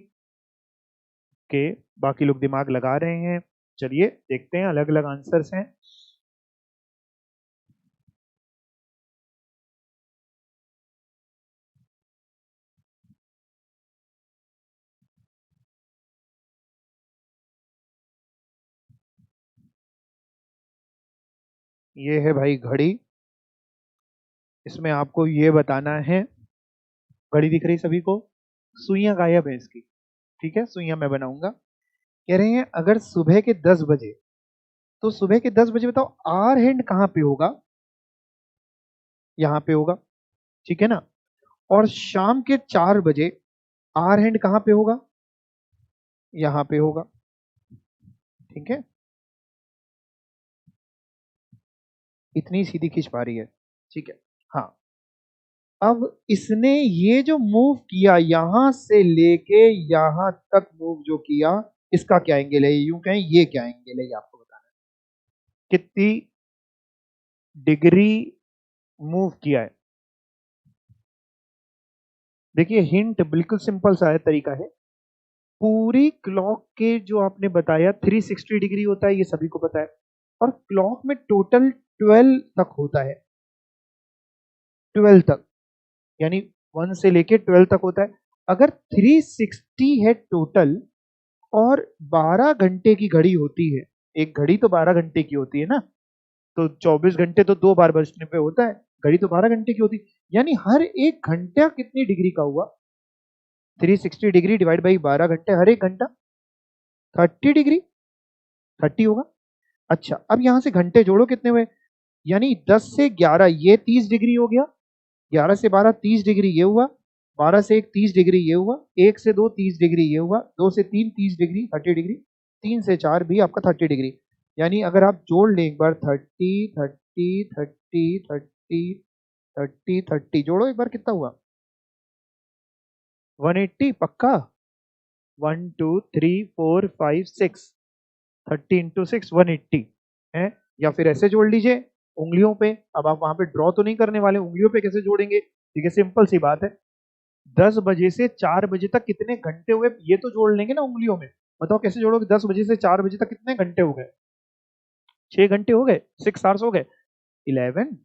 के। बाकी लोग दिमाग लगा रहे हैं। चलिए देखते हैं, अलग अलग आंसर्स हैं। ये है भाई घड़ी। इसमें आपको ये बताना है, घड़ी दिख रही सभी को? सुइयां गायब है इसकी। ठीक है, सुइयां मैं बनाऊंगा। कह रहे हैं अगर सुबह के 10 बजे, तो सुबह के 10 बजे बताओ आर हैंड कहां पे होगा? यहां पे होगा। ठीक है ना? और शाम के 4 बजे आर हैंड कहां पे होगा? यहां पे होगा। ठीक है, इतनी सीधी खींच पा रही है। ठीक है। हाँ, अब इसने ये जो मूव किया यहां से लेके यहां तक मूव जो किया, इसका क्या एंगल है, यूं कहें ये क्या एंगल है, ये आपको बताना है कितनी डिग्री मूव किया है। देखिए हिंट बिल्कुल सिंपल सा है, तरीका है। पूरी क्लॉक के जो आपने बताया 360 डिग्री होता है, ये सभी को पता है, और क्लॉक में टोटल 12 तक होता है, 12 तक, यानी 1 से लेके 12 तक होता है। अगर 360 है टोटल और 12 घंटे की घड़ी होती है, एक घड़ी तो 12 घंटे की होती है ना, तो 24 घंटे तो 2 बार बजने पे होता है, घड़ी तो 12 घंटे की होती है, यानी हर एक घंटा कितनी डिग्री का हुआ, 360 डिग्री डिवाइड बाई 12 घंटे, हर एक घंटा 30 डिग्री, 30 होगा। अच्छा अब यहां से घंटे जोड़ो कितने हुए, यानी 10 से 11 ये 30 डिग्री हो गया, 11 से 12 30 डिग्री ये हुआ, 12 से 1 30 डिग्री ये हुआ, 1 से 2 30 डिग्री ये हुआ, 2 से 3 30 डिग्री 30 डिग्री, 3 से 4 भी आपका 30 डिग्री। यानी अगर आप जोड़ लें एक बार 30 30 30 30 30 30 जोड़ो एक बार, कितना हुआ 180 पक्का, 1 2 3 4 5 6, 30 इंटू 6 180 है। या फिर ऐसे जोड़ लीजिए उंगलियों पे, अब आप वहां पे ड्रॉ तो नहीं करने वाले, उंगलियों पे कैसे जोड़ेंगे, ठीक है सिंपल सी बात है, 10 बजे से 4 बजे तक कितने घंटे हुए ये तो जोड़ लेंगे ना उंगलियों में, बताओ कैसे जोड़ोगे, 10 बजे से 4 बजे तक कितने घंटे हो गए, 6 घंटे हो गए, 6 आवर्स हो गए, 11,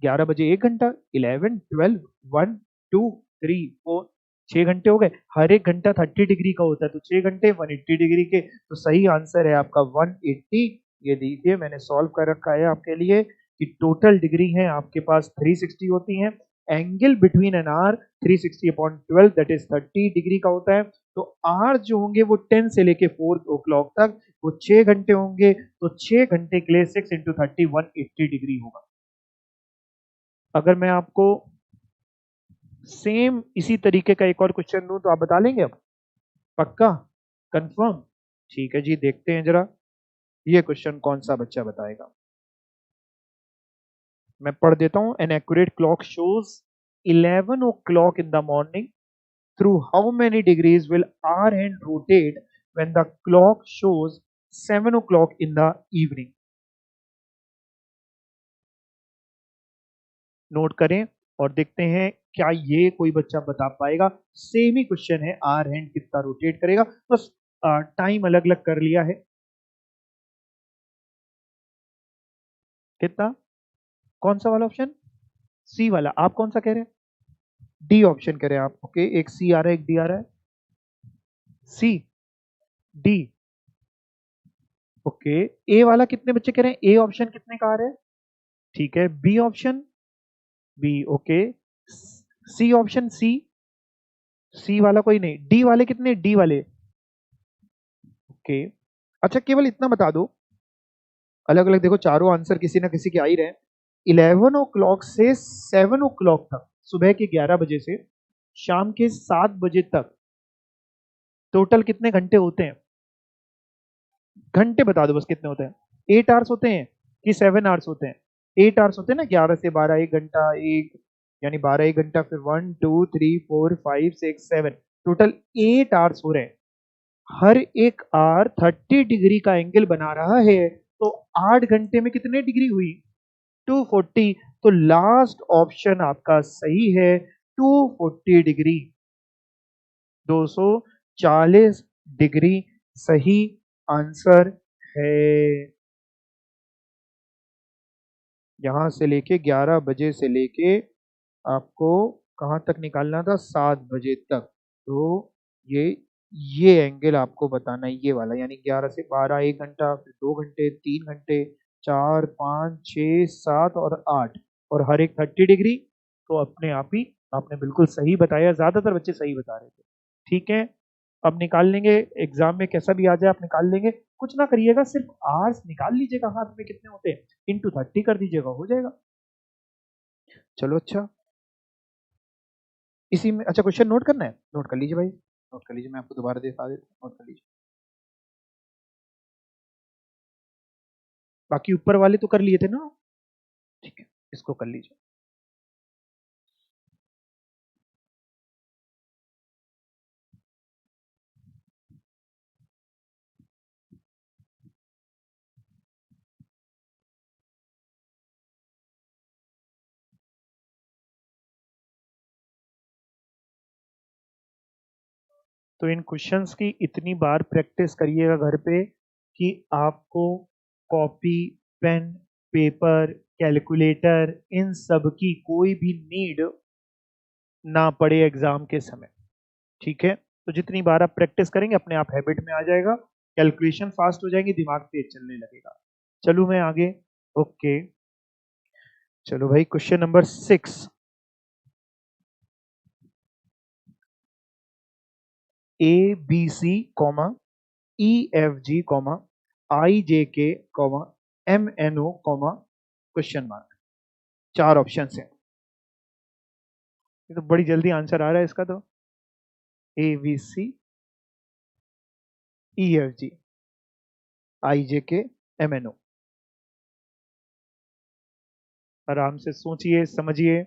11 बजे 1 घंटा, 11 12 1 2 3 4, 6 घंटे हो गए, हर एक घंटा 30 डिग्री का होता है, तो 6 घंटे 180 डिग्री के, तो सही आंसर है आपका 180। ये देखिए मैंने सॉल्व कर रखा है आपके लिए कि टोटल डिग्री है आपके पास 360 होती है, angle between an hour 360 upon 12 that is 30 degree का होता है, तो आर जो होंगे वो 10 से लेके 4 ओ क्लॉक तक वो 6 घंटे होंगे, तो 6 घंटे के लिए 6 इंटू 30 180 डिग्री होगा। अगर मैं आपको सेम इसी तरीके का एक और क्वेश्चन दूं तो आप बता लेंगे अब, पक्का, कंफर्म, ठीक है जी, देखते हैं जरा ये क्वेश्चन कौन सा बच्चा बताएगा। मैं पढ़ देता हूं, an accurate clock shows 11 o'clock in the morning, through how many degrees will hour hand rotate when the clock shows 7 o'clock in the evening. Note करें और देखते हैं क्या ये कोई बच्चा बता पाएगा। सेम ही क्वेश्चन है, आर हैंड कितना रोटेट करेगा, बस टाइम अलग अलग कर लिया है। कितना, कौन सा वाला ऑप्शन, सी वाला, आप कौन सा कह रहे हैं, डी ऑप्शन कह रहे हैं आप, ओके, एक सी आ रहा है एक डी आ रहा है, सी डी, ओके। ए वाला कितने बच्चे कह रहे हैं, ए ऑप्शन कितने का आ रहा है, ठीक है, B option, B okay, C option, C, C वाला कोई नहीं, डी वाले कितने, डी वाले, ओके। अच्छा केवल इतना बता दो, अलग अलग देखो चारों आंसर किसी ना किसी के आ ही रहे हैं, 11 ओ क्लॉक से 7 ओ क्लॉक तक, सुबह के 11 बजे से शाम के 7 बजे तक टोटल कितने घंटे होते हैं, घंटे बता दो बस कितने होते हैं, 8 आवर्स होते हैं कि 7 आवर्स होते हैं, 8 आवर्स होते हैं ना, 11 से 12 एक घंटा, एक यानी 12 एक घंटा, फिर 1 2 3 4 5 6 7, टोटल 8 आवर्स हो रहे हैं, हर एक आर 30 डिग्री का एंगल बना रहा है, तो 8 घंटे में कितने डिग्री हुई, 240, तो लास्ट ऑप्शन आपका सही है, 240 डिग्री, 240 डिग्री सही आंसर है। यहां से लेके 11 बजे से लेके आपको कहां तक निकालना था, 7 बजे तक, तो ये ये एंगल आपको बताना है, ये वाला, यानी 11 से 12 एक घंटा, फिर 2 घंटे, 3 घंटे, 4 5 6 7 और 8, और हर एक 30 डिग्री, तो अपने आप ही आपने बिल्कुल सही बताया, ज्यादातर बच्चे सही बता रहे थे, ठीक है। अब निकाल लेंगे, एग्जाम में कैसा भी आ जाए आप निकाल लेंगे, कुछ ना करिएगा, सिर्फ आर्स निकाल लीजिएगा हाथ में कितने होते हैं, इंटू 30 कर दीजिएगा, हो जाएगा। चलो अच्छा, इसी में अच्छा क्वेश्चन नोट करना है, नोट कर लीजिए भाई, नोट कर लीजिए, मैं आपको दोबारा दिखा देता हूँ, नोट कर लीजिए, बाकी ऊपर वाले तो कर लिए थे ना, ठीक है, इसको कर लीजिए। तो इन क्वेश्चंस की इतनी बार प्रैक्टिस करिएगा घर पे कि आपको कॉपी, पेन, पेपर, कैलकुलेटर इन सब की कोई भी नीड ना पड़े एग्जाम के समय। ठीक है, तो जितनी बार आप प्रैक्टिस करेंगे अपने आप हैबिट में आ जाएगा, कैलकुलेशन फास्ट हो जाएगी, दिमाग तेज चलने लगेगा। चलूं मैं आगे? ओके, चलो भाई, question number 6। A B C comma E F G comma I J K comma M N O comma question mark. 4 option है। ये तो बड़ी जल्दी आंसर आ रहा है इसका। तो ए बी सी ई एफ जी आई जे के एम एन ओ। आराम से सोचिए, समझिए।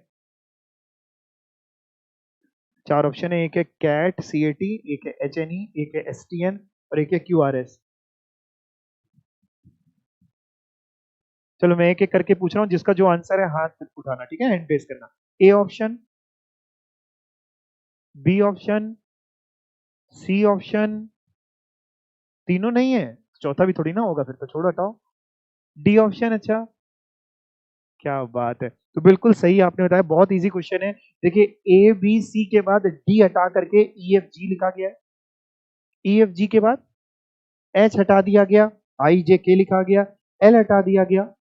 4 ऑप्शन है। एक है कैट सी ए टी, एक है एच एन ई, एक है एस टी एन और एक है क्यू आर एस। चलो मैं एक एक करके पूछ रहा हूँ, जिसका जो आंसर है हाथ उठाना, ठीक है, हैंड रेज करना। A option, B option, C option, तीनों नहीं है, चौथा भी थोड़ी ना होगा, फिर तो छोड़ो, हटाओ। D option. अच्छा, क्या बात है, तो बिल्कुल सही आपने बताया, बहुत इजी क्वेश्चन है। देखिए, ए बी सी के बाद डी हटा करके ई एफ जी लिखा गया है, ई एफ जी के बाद एच हटा दिया गया, आई जे के लिखा गया, एल हटा दिया गया,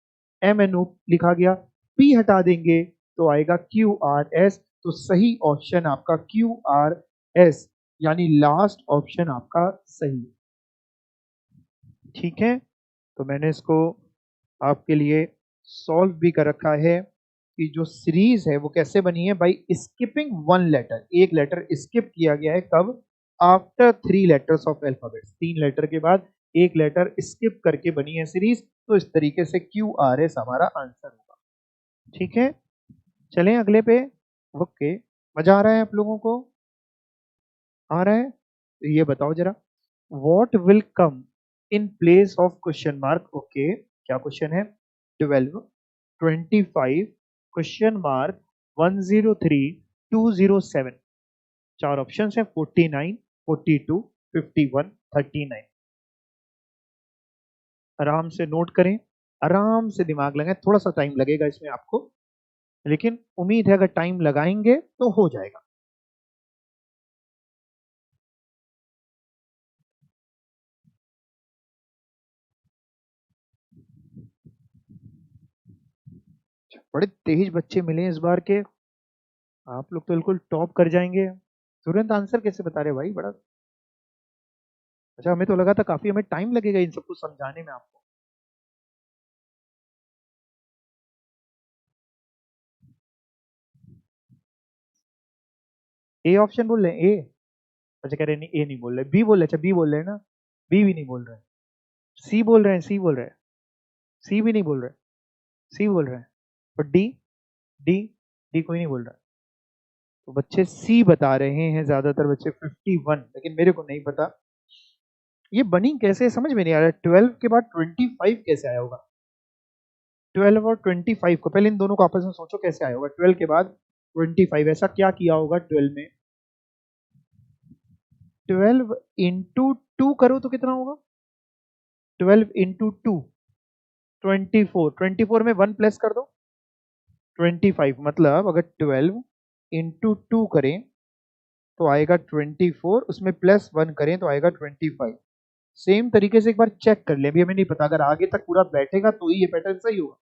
एम एन ओ लिखा गया, पी हटा देंगे तो आएगा क्यू आर एस। तो सही ऑप्शन आपका क्यू आर एस, यानी लास्ट ऑप्शन आपका सही है। ठीक है, तो मैंने इसको आपके लिए सॉल्व भी कर रखा है कि जो सीरीज है वो कैसे बनी है, बाई स्किपिंग वन लेटर। एक लेटर स्किप किया गया है, कब? After 3 letters of alphabet. 3 letter के बाद एक लेटर स्किप करके बनी है सीरीज। तो इस तरीके से क्यू आर एस हमारा आंसर होगा। ठीक है, चलें अगले पे। ओके, मजा आ रहा है आप लोगों को? आ रहा है तो ये बताओ जरा, what will come in place of question mark? Okay, क्या क्वेश्चन है? 12, 25, क्वेश्चन मार्क 103, 207। 4 ऑप्शन है, 49, 42, 51, 39। आराम से नोट करें, आराम से दिमाग लगाएं, थोड़ा सा टाइम लगेगा इसमें आपको, लेकिन उम्मीद है अगर टाइम लगाएंगे तो हो जाएगा। बड़े तेज बच्चे मिले इस बार के, आप लोग तो बिल्कुल टॉप कर जाएंगे। तुरंत आंसर कैसे बता रहे भाई, बड़ा अच्छा। हमें तो लगा था काफी हमें टाइम लगेगा इन सबको समझाने में आपको। ए ऑप्शन बोल रहे हैं, ए? अच्छा, कह रहे नहीं, ए नहीं बोल रहे, बी बोल रहे, अच्छा बी बोल रहे हैं ना, बी भी नहीं बोल रहे हैं, सी बोल रहे हैं, सी बोल रहे हैं, सी भी नहीं बोल रहे, सी बोल रहे हैं, और डी, डी, डी कोई नहीं बोल रहा। तो बच्चे सी बता रहे हैं ज्यादातर बच्चे, 51, लेकिन मेरे को नहीं पता ये बनी कैसे, समझ में नहीं आ रहा। 12 के बाद 25 कैसे आया होगा? 12 और 25 को, पहले इन दोनों को आपस में सोचो कैसे आया होगा 12 के बाद 25, ऐसा क्या किया होगा 12 में? 12 इंटू 2 करो तो कितना होगा? 12 इंटू 2, 24, 24 में 1 प्लस कर दो, 25। मतलब अगर 12 इंटू 2 करें तो आएगा 24, उसमें प्लस 1 करें तो आएगा 25। सेम तरीके से एक बार चेक कर ले, अभी हमें नहीं पता, अगर आगे तक पूरा बैठेगा तो ही ये पैटर्न सही होगा।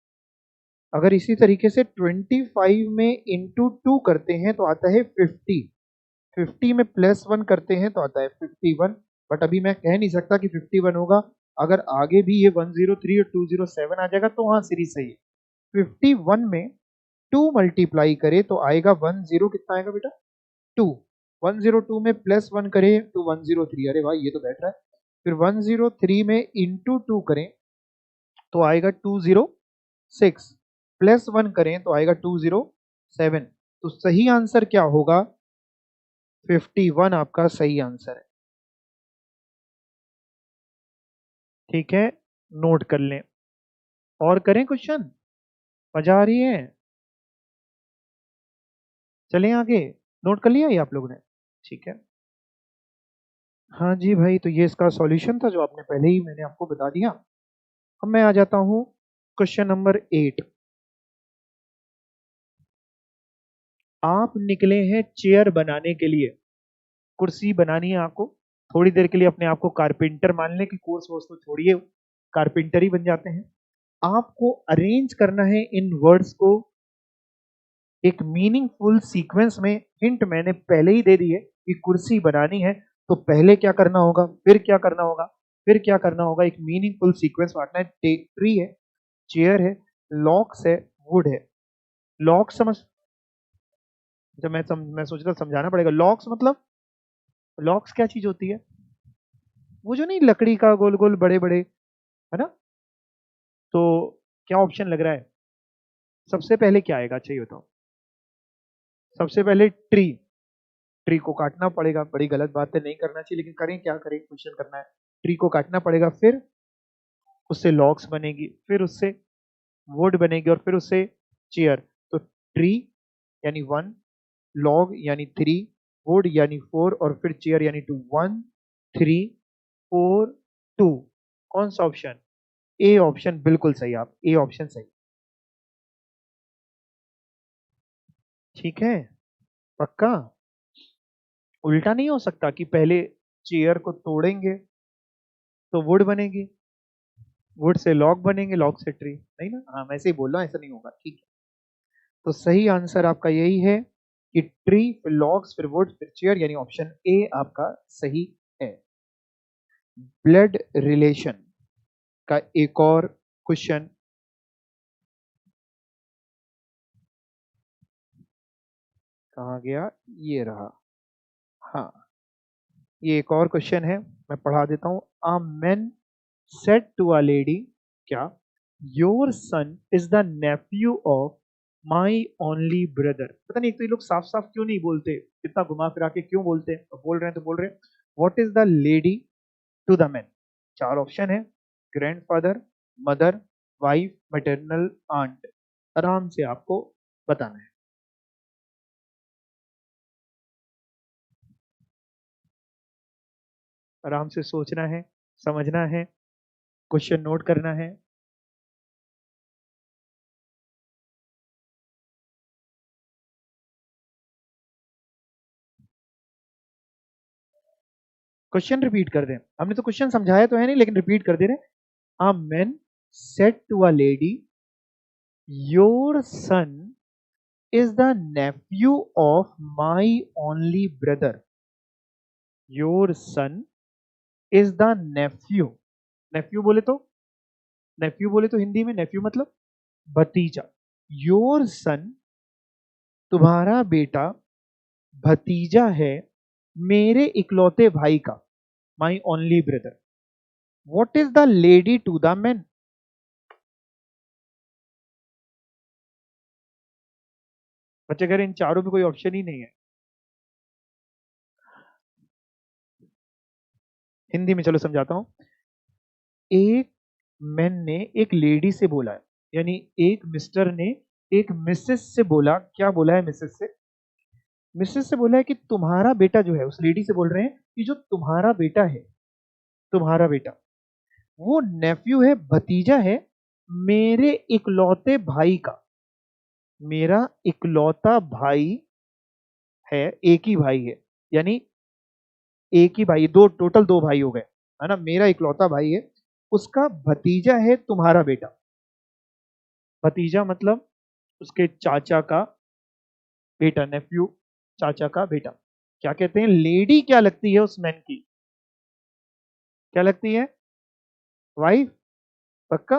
अगर इसी तरीके से 25 में इंटू 2 करते हैं तो आता है 50, 50 में प्लस 1 करते हैं तो आता है 51। बट अभी मैं कह नहीं सकता कि 51 होगा, अगर आगे भी ये 103 और 207 आ जाएगा तो हाँ सीरीज सही है। 51 में 2 मल्टीप्लाई करे तो आएगा 10, कितना आएगा बेटा? 2। 102 में प्लस 1 करें तो 103, अरे भाई ये तो बैठ रहा है। फिर 103 में इंटू 2 करें तो आएगा 206, प्लस 1 करें तो आएगा 207। तो सही आंसर क्या होगा? 51 आपका सही आंसर है। ठीक है, नोट कर लें। और करें क्वेश्चन? मजा आ रही है? चलें आगे। नोट कर लिया ये आप लोगों ने? ठीक है। हाँ जी भाई, तो ये इसका सॉल्यूशन था जो आपने पहले ही मैंने आपको बता दिया। अब मैं आ जाता हूँ क्वेश्चन नंबर 8। आप निकले हैं चेयर बनाने के लिए, कुर्सी बनानी है आपको। थोड़ी देर के लिए अपने आप को कारपेंटर मान लें कि कोर्स वोर्स तो छोड़िए, कारपेंटर ही बन जाते हैं। आपको अरेंज करना है इन वर्ड्स को एक मीनिंगफुल सीक्वेंस में। हिंट मैंने पहले ही दे दी है कि कुर्सी बनानी है, तो पहले क्या करना होगा, फिर क्या करना होगा, फिर क्या करना होगा, एक मीनिंगफुल सीक्वेंस बांटना है। ट्री है, चेयर है, लॉक्स है, वुड है। लॉक समझ, जब मैं सोच रहा समझाना पड़ेगा। लॉक्स मतलब, लॉक्स क्या चीज होती है? वो जो नहीं, लकड़ी का गोल गोल बड़े बड़े, है ना? तो क्या ऑप्शन लग रहा है सबसे पहले क्या आएगा, चाहिए बताओ। सबसे पहले ट्री। ट्री को काटना पड़ेगा, बड़ी गलत बात है, नहीं करना चाहिए, लेकिन करें क्या करें, क्वेश्चन करना है। ट्री को काटना पड़ेगा, फिर उससे लॉक्स बनेगी, फिर उससे वुड बनेगी, और फिर उससे चेयर। तो ट्री यानी 1, लॉग यानी 3, वुड यानी 4, और फिर चेयर यानी 2। 1 3 4 2। कौन सा ऑप्शन? ए ऑप्शन बिल्कुल सही, आप ए ऑप्शन सही। ठीक है, पक्का? उल्टा नहीं हो सकता कि पहले चेयर को तोड़ेंगे तो वुड बनेगी, वुड से लॉग बनेंगे, लॉग से ट्री, नहीं ना? हाँ, मैं ऐसे ही बोल रहा हूँ, ऐसा नहीं होगा, ठीक है। तो सही आंसर आपका यही है कि ट्री, फिर लॉग्स, फिर वुड, फिर चेयर, यानी ऑप्शन ए आपका सही है। ब्लड रिलेशन का एक और क्वेश्चन, कहाँ गया, ये रहा। हाँ, ये एक और क्वेश्चन है, मैं पढ़ा देता हूँ। A man said to a lady, क्या, your son is the nephew of my only brother. पता नहीं, एक तो ये लोग साफ साफ क्यों नहीं बोलते, इतना घुमा फिरा के क्यों बोलते हैं, तो बोल रहे हैं तो बोल रहे हैं। What is the lady to the man? चार ऑप्शन है, grandfather, mother, wife, maternal aunt. आराम से आपको बताना है। आराम से सोचना है, समझना है, क्वेश्चन नोट करना है। क्वेश्चन रिपीट कर दें, हमने तो क्वेश्चन समझाया तो है नहीं, लेकिन रिपीट कर दे रहे हैं। A man said to a lady, your son is the nephew of my only brother. Your son is the nephew. Nephew बोले तो, नेफ्यू बोले तो हिंदी में नेफ्यू मतलब भतीजा। योर सन, तुम्हारा बेटा भतीजा है मेरे इकलौते भाई का, my only brother. What is the lady to the man? बच्चे कह रहे इन चारों में कोई ऑप्शन ही नहीं है। हिंदी में चलो समझाता हूं। एक मैन ने एक लेडी से बोला है, यानी एक मिस्टर ने एक मिसेस से बोला। क्या बोला है मिसेस से? मिसेस से बोला है कि तुम्हारा बेटा जो है, उस लेडी से बोल रहे हैं कि जो तुम्हारा बेटा है, तुम्हारा बेटा वो नेफ्यू है, भतीजा है मेरे इकलौते भाई का। मेरा इकलौता भाई है, एक ही भाई है, यानी एक ही भाई, दो टोटल, दो भाई हो गए, है ना? मेरा इकलौता भाई है, उसका भतीजा है तुम्हारा बेटा। भतीजा मतलब उसके चाचा का बेटा, नेफ्यू, चाचा का बेटा। क्या कहते हैं, लेडी क्या लगती है उस मैन की? क्या लगती है? वाइफ, पक्का?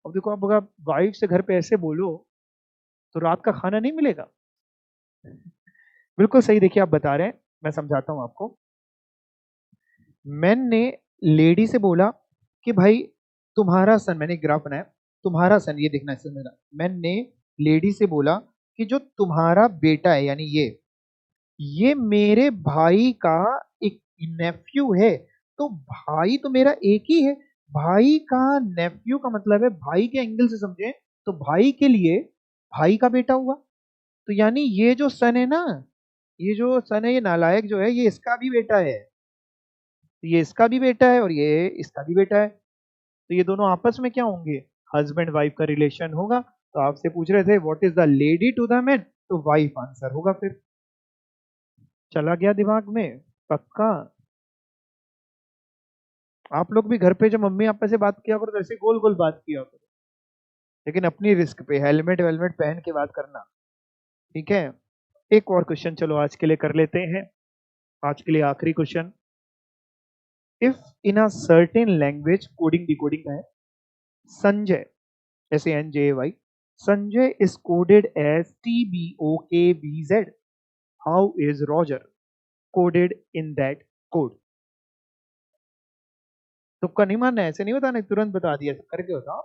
अब देखो, अब अगर वाइफ से घर पे ऐसे बोलो तो रात का खाना नहीं मिलेगा। बिल्कुल सही, देखिए आप बता रहे हैं, मैं समझाता हूं आपको। मैन ने लेडी से बोला कि भाई तुम्हारा सन, मैंने एक ग्राफ बनाया, तुम्हारा सन, ये देखना है मेरा। मैन ने लेडी से बोला कि जो तुम्हारा बेटा है, यानी ये मेरे भाई का एक नेफ्यू है। तो भाई तो मेरा एक ही है, भाई का नेफ्यू का मतलब है, भाई के एंगल से समझे तो भाई के लिए भाई का बेटा हुआ। तो यानी ये जो सन है ना, ये जो सन है, ये नालायक जो है, ये इसका भी बेटा है। ये इसका भी बेटा है और ये इसका भी बेटा है, तो ये दोनों आपस में क्या होंगे, हस्बैंड वाइफ का रिलेशन होगा। तो आपसे पूछ रहे थे what is the lady to the man, तो वाइफ आंसर होगा। फिर चला गया दिमाग में, पक्का। आप लोग भी घर पे जब मम्मी पापा से बात किया करो तो ऐसे गोल गोल बात किया करो, लेकिन अपनी रिस्क पे, हेलमेट वेलमेट पहन के बात करना, ठीक है। एक और क्वेश्चन चलो आज के लिए कर लेते हैं, आज के लिए आखिरी question. If in a certain language, coding decoding का है, Sanjay, SANJAY, Sanjay is coded as TBOKBZ, how is Roger coded in that code? तुक्का नहीं मारना है, ऐसे नहीं बताना, तुरंत बता दिया, करके बताओ।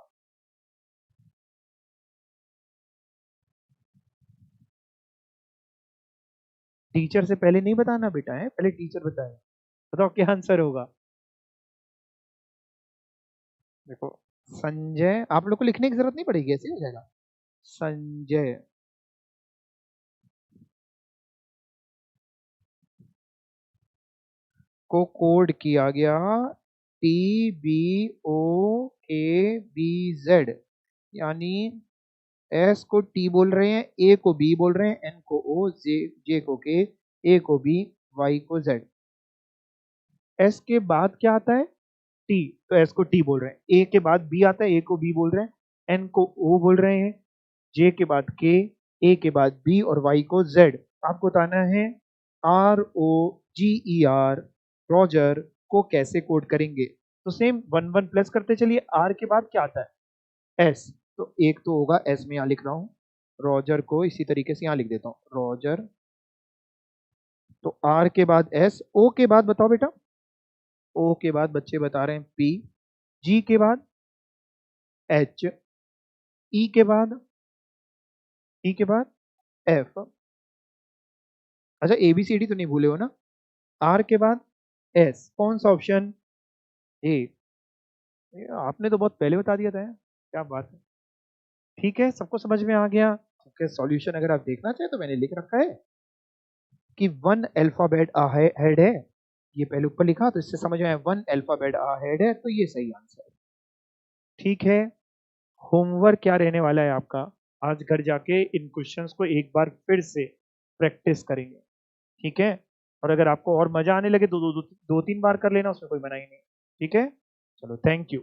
टीचर से पहले नहीं बताना बेटा, है पहले टीचर बताए। बताओ क्या आंसर होगा। देखो, संजय, आप लोग को लिखने की जरूरत नहीं पड़ेगी, ऐसे हो जाएगा। संजय को कोड किया गया TBOKBZ, यानी एस को टी बोल रहे हैं, ए को बी बोल रहे हैं, एन को ओ, जे को के, ए को बी, वाई को जेड। एस के बाद क्या आता है, टी, तो एस को टी बोल रहे हैं। ए के बाद बी आता है, ए को बी बोल रहे हैं, एन को ओ बोल रहे हैं, जे के बाद के, ए के बाद बी और वाई को जेड। आपको बताना है ROGER, रॉजर को कैसे कोड करेंगे। तो सेम वन वन प्लस करते चलिए। आर के बाद क्या आता है, एस, तो एक तो होगा एस में, यहां लिख रहा हूं, रॉजर को इसी तरीके से यहां लिख देता हूं, रॉजर। तो आर के बाद एस, ओ के बाद बताओ बेटा, ओ के बाद बच्चे बता रहे हैं पी, जी के बाद एच, ई के बाद, ई के बाद एफ, अच्छा ABCD तो नहीं भूले हो ना। आर के बाद एस, कौन सा ऑप्शन, ए। आपने तो बहुत पहले बता दिया था, क्या बात है। ठीक है, सबको समझ में आ गया। ओके, सॉल्यूशन अगर आप देखना चाहें तो मैंने लिख रखा है कि 1 अल्फाबेट अहेड है, ये पहले ऊपर लिखा तो इससे समझ में आया 1 अल्फाबेट अहेड है, तो ये सही आंसर है। ठीक है, होमवर्क क्या रहने वाला है आपका, आज घर जाके इन क्वेश्चंस को एक बार फिर से प्रैक्टिस करेंगे, ठीक है। और अगर आपको और मजा आने लगे तो दो तीन बार कर लेना, उसमें कोई मना ही नहीं। ठीक है, चलो, थैंक यू।